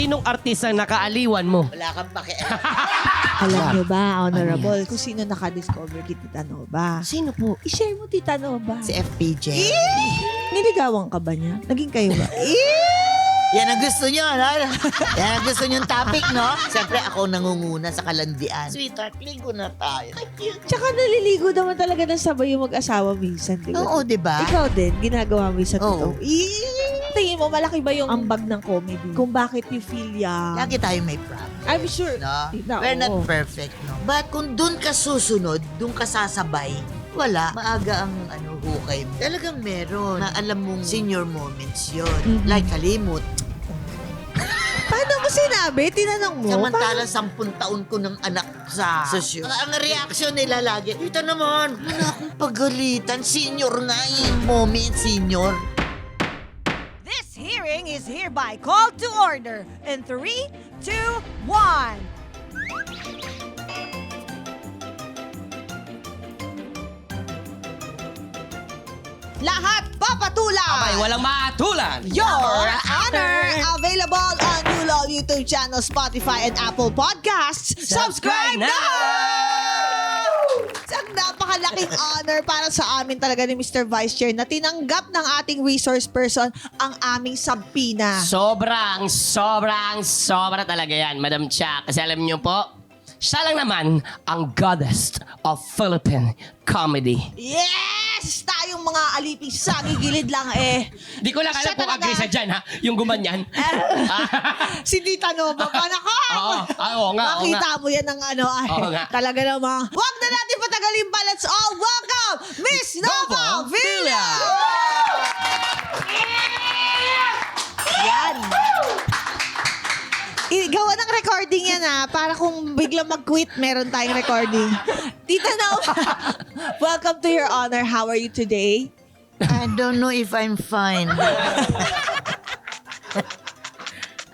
Sinong artista nakaaliwan mo? Wala kang pake. Alam nyo ba, Honorable, kung sino nakadiscover kay Tita Nova? Sino po? I-share mo, Tita Nova. Si FPJ. Niligawan ka ba niya? Naging kayo ba? Yan ang gusto nyo, no? Yan ang gusto nyo topic, no? Siyempre, ako nangunguna sa kalandian. Sweetheart, ligo na tayo. Tsaka naliligo naman talaga ng sabay yung mag-asawa minsan, di ba? Oo, di ba? Ikaw din, ginagawa mo yung sa Oo. totoo. Tingin mo, malaki ba yung ambag ng comedy? Kung bakit you feel young? Lagi tayo may problem. I'm sure. No? Tita, We're not oo. perfect, no? But kung dun ka susunod, dun ka sasabay, wala. Maaga ang hukay mo. Talagang meron na alam mong senior moments yun. Mhm. Like kalimot. Paano mo sinabi? Tinanong mo? Samantalang 10 taon ko ng anak sa show. Ang reaction nila lagi, ito naman, wala akong pagalitan. Senior nga eh. Moment, senior. This hearing is hereby called to order in 3, 2, 1. Lahat papatulan! Abay, walang maatulan. Your Honor! Available on Newlaw YouTube channel, Spotify, and Apple Podcasts. Subscribe now! Ang napakalaking honor para sa amin talaga ni Mr. Vice Chair na tinanggap ng ating resource person ang aming sabpina. Sobra talaga yan, Madam Cha. Kasi alam niyo po, siya lang naman ang goddess of Philippine comedy. Yes! Tayong mga aliping sagigilid lang eh. Di ko lang alam Siya kung talaga. agree sa dyan, ha? Yung gumanyan. Si Tita Nova pa nako! Oo nga. Makita mo yan ng Oo nga. talaga namang. Huwag na natin patagalin pa. Let's all welcome Miss Nova Villa! Yan. Gawa ng recording yan para kung biglang mag-quit, meron tayong recording. Tita Nova, welcome to Your Honor. How are you today? I don't know if I'm fine.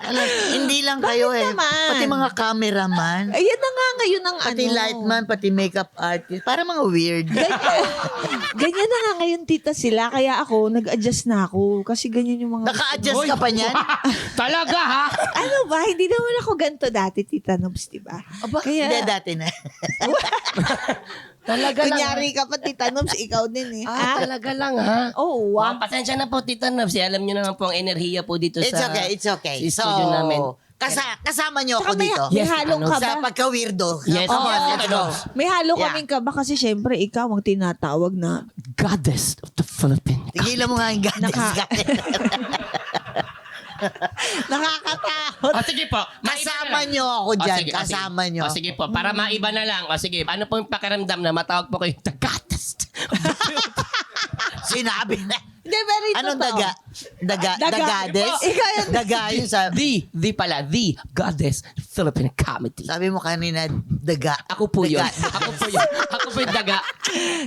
Alam, hindi lang kayo Bakit naman? Pati mga cameraman. Ayan na nga ngayon ang Pati lightman, pati makeup artist. Para mga weird. Ganyan na nga ngayon, tita, sila. Kaya ako, nag-adjust na ako. Kasi ganyan yung mga... Naka-adjust ka pa niyan? Talaga, ha? Ano ba? Hindi naman ako ganito dati, Tita Nobs, diba? Kaya, Hindi, dati na. Talaga lang. Kunyari ka pa, Tita Nobs, ikaw din eh. Talaga lang, ha? oh, wow. Pasensya na po, Tita Nobs. Alam niyo naman po ang enerhiya po dito It's sa... okay, it's okay. sa studio namin. Kasama niyo ako Tsaka may, dito. may Yes, halong ano, ka Sa ba? pagka-weirdo. Yes, Come on, yes, let's ano. go. May halo Yeah. kaming ka ba? Kasi syempre, ikaw ang tinatawag na... Goddess of the Philippines. Tigilan mo nga yung goddess. Nakakatakot. O sige po. maiba na Kasama lang. niyo ako O, dyan. sige, Kasama niyo. O sige po, para maiba na lang. O sige, ano po yung pakiramdam na matawag po kayo the goddess? Sinabi na. Hindi, very Anong totoo. daga? Dagades? Ikaw yun. Daga yun sa... The goddess of Philippine comedy. Sabi mo kanina, daga. Ako po yun. Daga. Ako po yun. Ako po yung daga.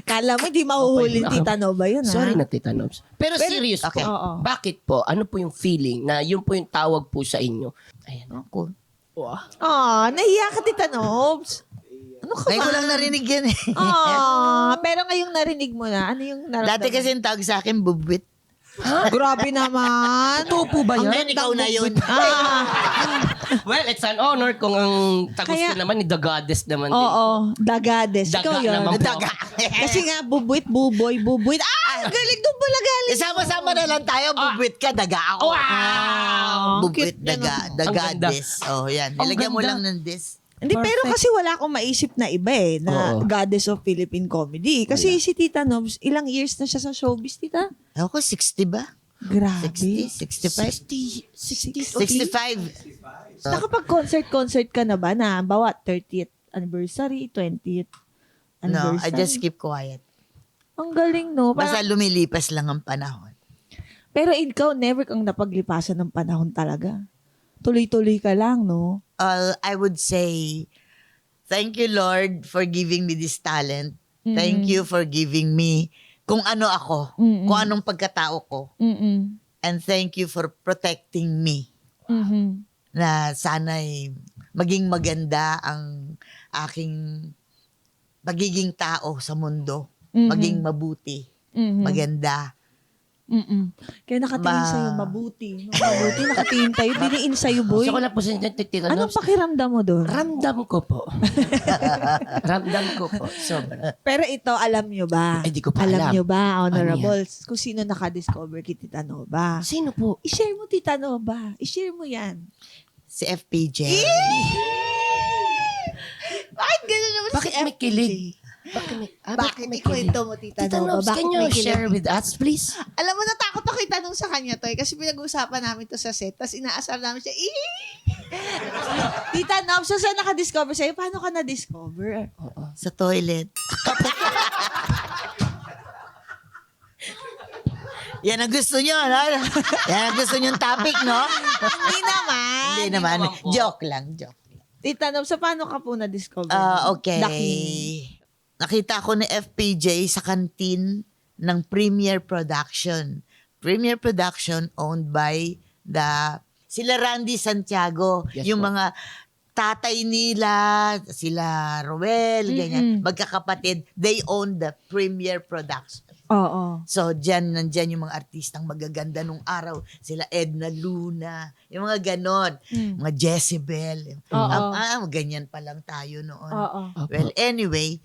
Kala mo, hindi mahuhuli, Okay. Tita Nova yun, ha? Sorry na, Tita Nobs. Pero serious po. okay. Oo. Bakit po? Ano po yung feeling na yun po yung tawag po sa inyo? Ayan. Ako. Nahiya ka, Tita Nobs. Ano ka Ngayon ko ba? lang narinig yan eh. Pero ngayong narinig mo na, ano yung naramdaman? Dati kasi yung tawag sa akin, bubwit. Grabe naman. Totoo po ba Ang yan? ikaw na yun. Well, it's an honor kung ang tagos Kaya- ko naman ni the goddess naman din. Oo, dagades. Daga Ikaw yun. naman po. Daga. Kasi nga, bubuit, buboy, bubuit. Ang galing doon pala galing. Sama-sama na lang tayo, bubwit ka, daga ako. Wow! Bubwit, Cute yan, daga. Ang Daga, ganda. this. Oh, yan. Ang Nilagyan mo ganda. lang ng this. Hindi, pero kasi wala akong maisip na iba na Oo. goddess of Philippine comedy. Kasi si Tita Nobs, ilang years na siya sa showbiz, Tita? Ako, 60 ba? Grabe. 60? 65? 65. Nakapag-concert ka na ba na bawat 30th anniversary, 20th No, anniversary? I just keep quiet. Ang galing, no? Basta lumilipas lang ang panahon. Pero ikaw, never kang napaglipasan ng panahon talaga. Tuloy-tuloy ka lang, no? I would say, thank you, Lord, for giving me this talent. Thank you for giving me kung ano ako, kung anong pagkatao ko. Mm-mm. And thank you for protecting me. Mhm. Na sana'y maging maganda ang aking pagiging tao sa mundo. Mhm. Maging mabuti, Mhm. maganda. Kaya nakatingin sa'yo mabuti. No? Mabuti, nakatingin tayo. Diniin sa'yo, boy. Gusto ko lang po sa Tita Anong Nobs. pakiramdam mo doon? Ramdam ko po. Ramdam ko po. Sobra. Pero ito, alam nyo ba? Ay, di ko pa Alam alam. nyo ba, honorables, kung sino nakadiscover kay Tita Nova? Sino po? I-share mo, Tita Nova. I-share mo yan. Si FPJ. Bakit gano'n naman Bakit may kilig? Bakit ikwento mo, Tita Tita Nova? Nobs, Bakit can you may kilig? share with us, please? Alam mo, natakot ako itanong sa kanya to kasi pinag-uusapan namin to sa set. Tapos inaasar namin siya, Tita Nobs, so saan nakadiscover sa'yo? Paano ka na-discover? Sa toilet. Yan ang gusto nyo, no? Yan ang gusto nyo topic, no? Hindi naman. Hindi naman. naman po. Joke lang, joke. Tita Nobs, so paano ka po na-discover? Okay. Lucky. Nakita ko ni FPJ sa kantin ng Premier Production. Premier Production owned by sila Randy Santiago. Yes yung po. mga tatay nila, sila Roel, ganyan. Magkakapatid. They own the Premier Production. Oo. So, nandyan yung mga artistang magaganda nung araw. Sila Edna Luna, yung mga ganon. Mga Jezebel. Oo. Ganyan pa lang tayo noon. Oo. Opo. Well, anyway,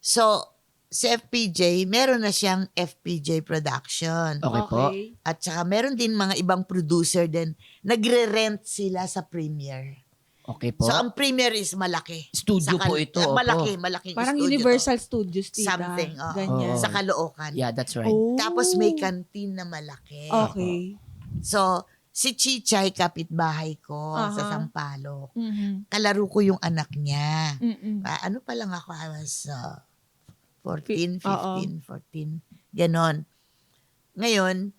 so, si FPJ, meron na siyang FPJ Production. Okay po. At saka meron din mga ibang producer din. Nagre-rent sila sa Premiere. Okay po. So, ang Premiere is malaki. Studio po ito, opo. Malaking Parang studio Universal Studios, to. Tita. Something. oo. Ganyan. Oo. Sa Caloocan. Yeah, that's right. Oh. Tapos may kantin na malaki. Okay. So, si Chichay, kapitbahay ko sa Aha. Sampaloc. Mhm. Kalaro ko yung anak niya. Mm-mm. Ano pa lang ako, I was 14, 15, Oo. 14. Ganon. Ngayon,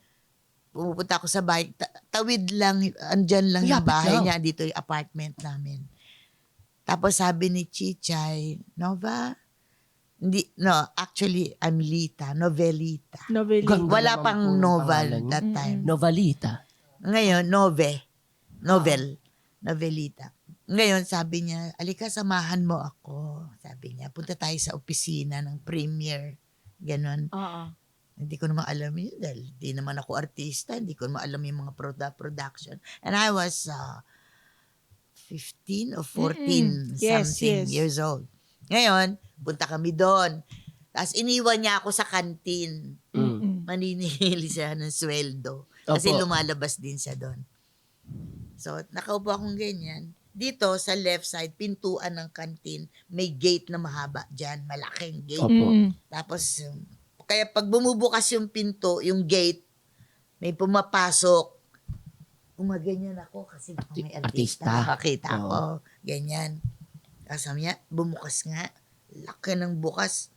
pumupunta ako sa bahay. Tawid lang, andyan lang yung Lapit bahay lang. niya. Dito yung apartment namin. Tapos sabi ni Chichay, Nova? Actually, I'm Lita, Novelita. Novelita. Ganda Wala naman pang po yung novel pangalan niyo. that time. Novelita. Ngayon, Novelita. Ngayon, sabi niya, alika, samahan mo ako. Sabi niya, punta tayo sa opisina ng Premier. Ganon. Oo. Hindi ko naman alam yun dahil di naman ako artista. Hindi ko naman alam yung mga production. And I was 15 or 14 Yes, something yes. years old. Ngayon, punta kami doon. Tapos iniwan niya ako sa kantin. Maninihili siya ng sweldo. Kasi Opo. lumalabas din siya doon. So, nakaupo akong ganyan. Dito, sa left side, pintuan ng kantin, may gate na mahaba dyan. Malaking gate. Opo. Tapos, kaya pag bumubukas yung pinto, yung gate, may pumapasok. Umaganyan ako kasi baka may artista. Artista. Nakakita Oo. ako. Ganyan. Kasama niya, bumukas nga. Laki ng bukas.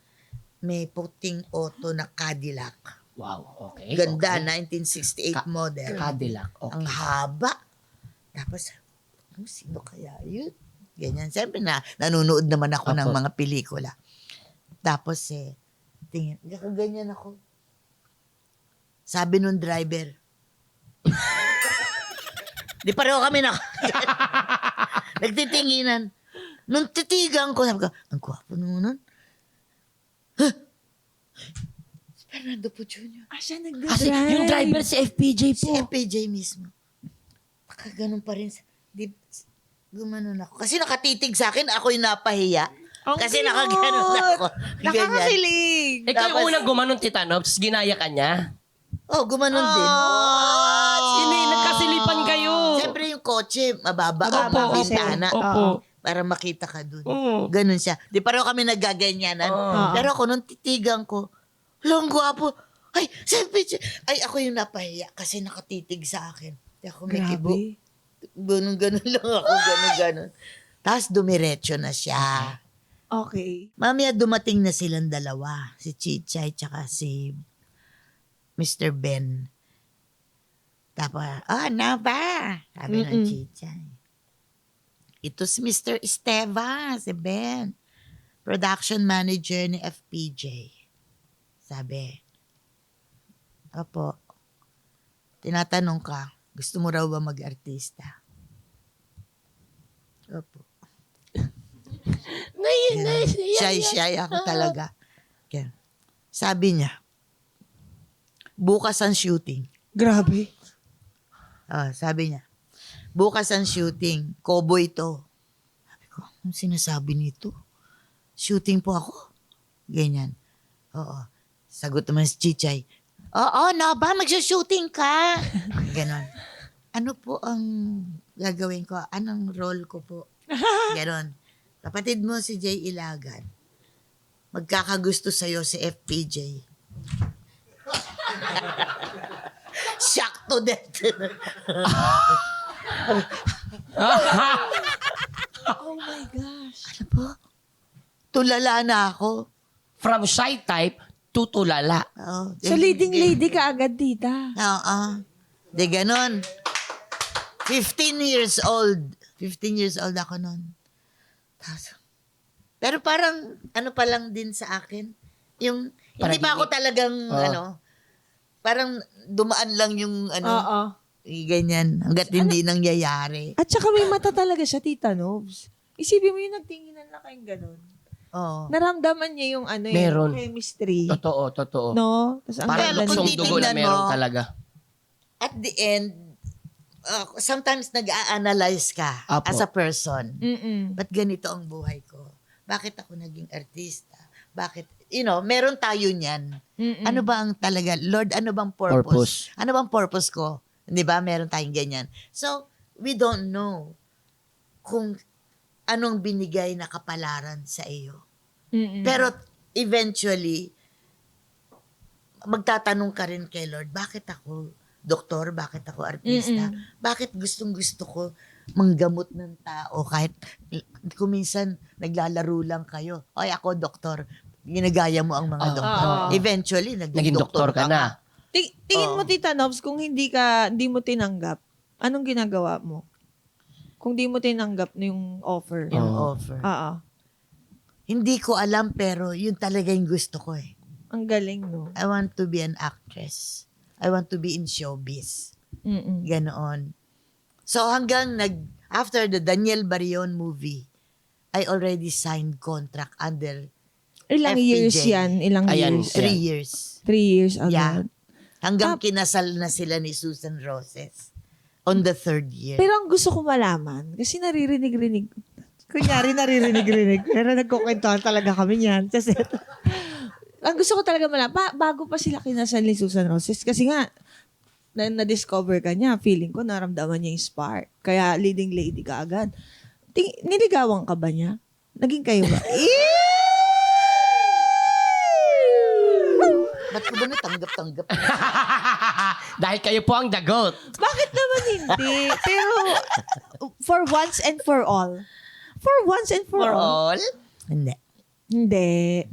May puting auto na Cadillac. Wow, okay. Ganda, okay. 1968 model. Cadillac, okay. Ang haba. Tapos, sino kaya yun? Ganyan. Siyempre nanonood naman ako ng Opo. mga pelikula. Tapos tingin, ganyan ako. Sabi nung driver, di pareho kami na. Nagtitinginan. Nung titigan ko, sabi ko, ang gwapo nun. Si Fernando po Jr. Siya Kasi yung driver si FPJ Si po. FPJ mismo. Baka ganun pa rin. Gumanon ako. Kasi nakatitig sa akin, ako yung napahiya. Ang Kasi cute! nakaganon ako. Ganyan. Nakakakilig. Eh, kayo Tapos- unang gumanon, Tita Nobs, ginaya ka niya. Oh, gumanon din. Hindi, nagkasilipan kayo. Siyempre yung kotse, mababa Opo, ang opo, bintana. opo. Para makita ka dun. Oo. Ganun siya. Di pareho kami nagaganyanan. Oo. Pero ako, nung titigan ko, lang gwapo. Ay, si FPJ. Ay, ako yung napahiya kasi nakatitig sa akin. Di ako may kibo. Grabe. Ganun lang ako, ganun. Tapos dumiretso na siya. Okay. Mamaya dumating na silang dalawa. Si Chichay tsaka si Mr. Ben. Tapos, na ba? Sabi ng Chichay. Ito si Mr. Esteva, si Ben. Production manager ni FPJ. Sabi, Opo, tinatanong ka, gusto mo raw ba mag-artista? Opo. Shy ako talaga. Kaya, sabi niya, bukas ang shooting. Grabe. Sabi niya, bukas ang shooting. Cowboy to. Sabi ko, anong sinasabi nito? Shooting po ako? Ganyan. Oo. Sagot naman si Chichay, oo, no ba? Magsa-shooting ka? Ganon. Ano po ang gagawin ko? Anong role ko po? Ganon. Kapatid mo si Jay Ilagan. Magkakagusto sa'yo si FPJ. Shock to death. Oh my gosh. Ano po? Tulala na ako. From shy type to tulala. Oo. So, leading lady ka agad, tita. Oo. Di ganon. 15 years old. 15 years old ako noon. Pero parang, ano pa lang din sa akin, yung, hindi pa ako talagang, parang dumaan lang yung, Oo. ganyan, hanggat hindi nangyayari. At saka may mata talaga siya, Tita Nobs. Isipin mo yung nagtinginan na kayong ganun. Oo. Naramdaman niya yung Meron. yung chemistry. Totoo. No? Tas ang Parang Pero ganda kung luksong dugo na titignan meron mo, talaga. At the end, sometimes nag-a-analyze ka Apo. as a person. Mm-mm. Ba't ganito ang buhay ko? Bakit ako naging artista? Bakit, meron tayo niyan. Mm-mm. Ano ba ang talaga, Lord, ano bang purpose? Purpose. Ano bang purpose ko? Di ba? Meron tayong ganyan. So, we don't know kung anong binigay na kapalaran sa iyo. Mm-mm. Pero eventually, magtatanong ka rin kay Lord, bakit ako doktor? Bakit ako artista? Bakit gustong-gusto ko manggamot ng tao kahit kung minsan naglalaro lang kayo. Ay, ako doktor. Ginagaya mo ang mga doktor. Eventually, Naging doktor ka na. Tingin mo, Tita Nobs, kung hindi mo tinanggap, anong ginagawa mo? Kung di mo tinanggap na yung offer. Yung offer. Oo. Hindi ko alam pero yun talaga yung gusto ko eh. Ang galing, no? I want to be an actress. I want to be in showbiz. Mm-mm. Ganoon. So hanggang after the Daniel Barrion movie, I already signed contract under Ilang FPJ. years yan? Ilang Ayan. years? 3 years. 3 years Yeah. agad. Hanggang kinasal na sila ni Susan Roses on the 3rd year. Pero ang gusto ko malaman, kasi naririnig-rinig. Kunyari naririnig-rinig. Pero nagkukwentuhan talaga kami niyan. Kasi ang gusto ko talaga malaman, bago pa sila kinasal ni Susan Roses, kasi nga, na-discover ka niya, feeling ko naramdaman niya yung spark. Kaya leading lady ka agad. Niligawan ka ba niya? Naging kayo ba? Ba't ko ba natanggap-tanggap? Dahil kayo po ang dagot. Bakit naman hindi? Pero, for once and for all. For once and for, For all. all? Hindi. Hindi.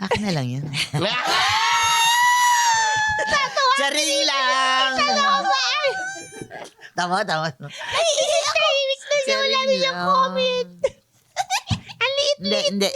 Akin na lang yun. Charing lang! Tama. Tahimik na Charing lang. comment. Ang liit Hindi.